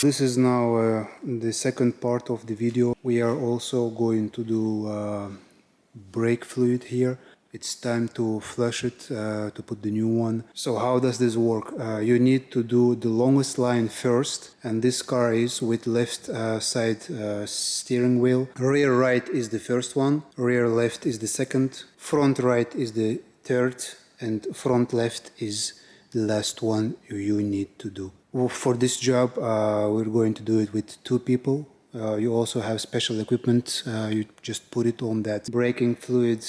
This is now the second part of the video. We are also going to do brake fluid here. It's time to flush it, to put the new one. So how does this work? You need to do the longest line first, and this car is with left side steering wheel. Rear right is the first one, rear left is the second, front right is the third, and front left is the last one you need to do. Well, for this job, we're going to do it with 2 people. You also have special equipment. You just put it on that braking fluid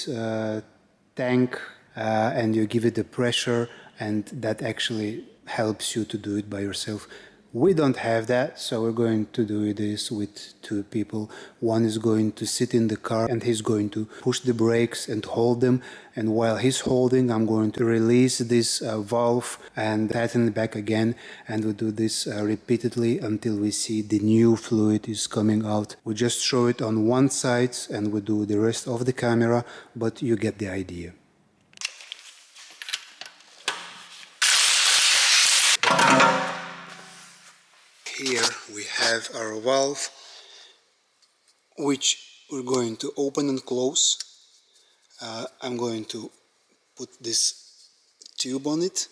tank and you give it the pressure, and that actually helps you to do it by yourself. We don't have that, so we're going to do this with 2 people. One is going to sit in the car and he's going to push the brakes and hold them, and while he's holding, I'm going to release this valve and tighten it back again, and we'll do this repeatedly until we see the new fluid is coming out. We just show it on one side and we do the rest of the camera, but you get the idea. Here we have our valve, which we're going to open and close. I'm going to put this tube on it.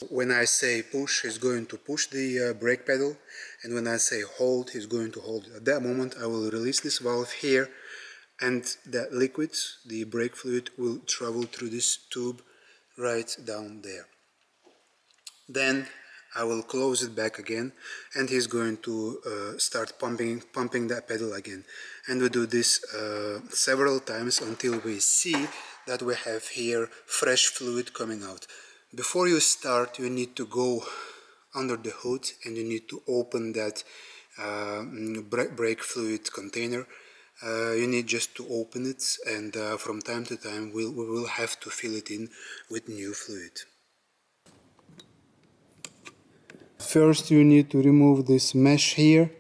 When I say push, he's going to push the brake pedal, and when I say hold, he's going to hold it. At that moment I will release this valve here, and that liquid, the brake fluid, will travel through this tube right down there. Then I will close it back again, and he's going to start pumping that pedal again, and we do this several times until we see that we have here fresh fluid coming out. Before you start, you need to go under the hood and you need to open that brake fluid container. You need just to open it, and from time to time we will have to fill it in with new fluid. First you need to remove this mesh here.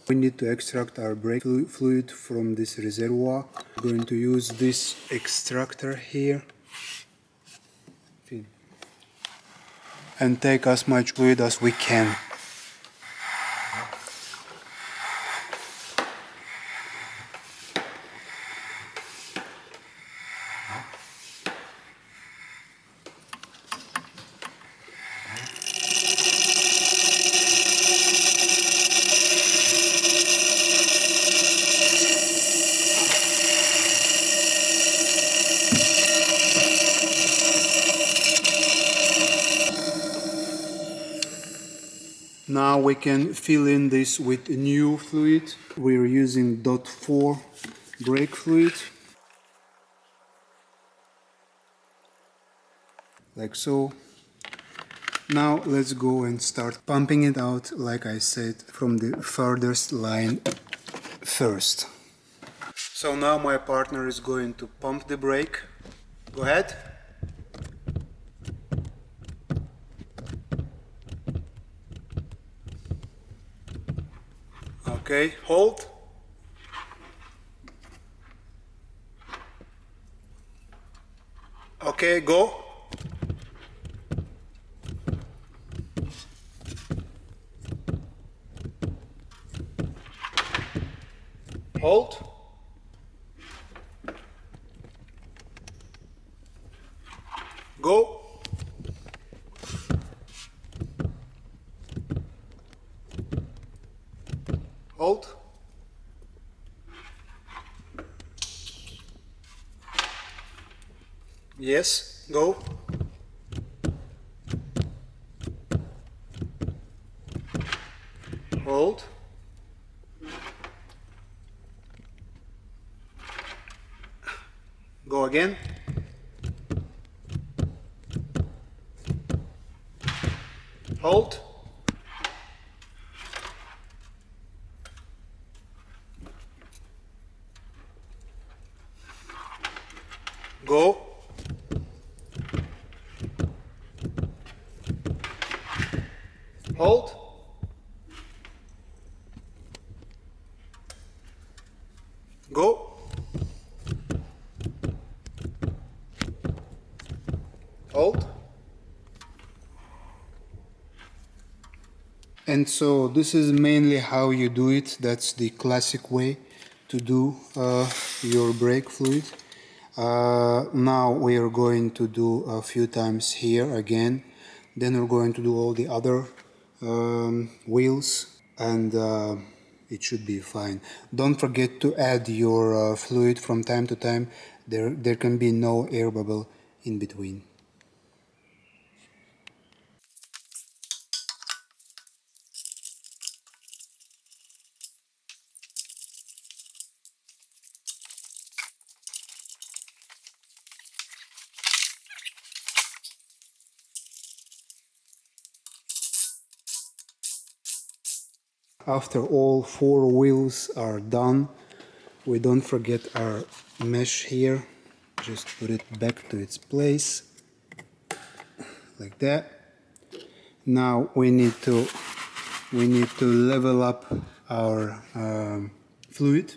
We need to extract our brake fluid from this reservoir. We're going to use this extractor here and take as much fluid as we can. Now we can fill in this with new fluid. We're using .4 brake fluid, like so. Now let's go and start pumping it out, like I said, from the furthest line first. So now my partner is going to pump the brake. Go ahead. Okay, hold. Okay, go. Hold. Go. Hold. Yes, go. Hold. Go again. Hold. Go. Hold. Go. Hold. And so this is mainly how you do it. That's the classic way to do your brake fluid. Now we are going to do a few times here again. Then we're going to do all the other wheels, and it should be fine. Don't forget to add your fluid from time to time. There can be no air bubble in between. After all 4 wheels are done, we don't forget our mesh here. Just put it back to its place, like that. Now we need to level up our fluid.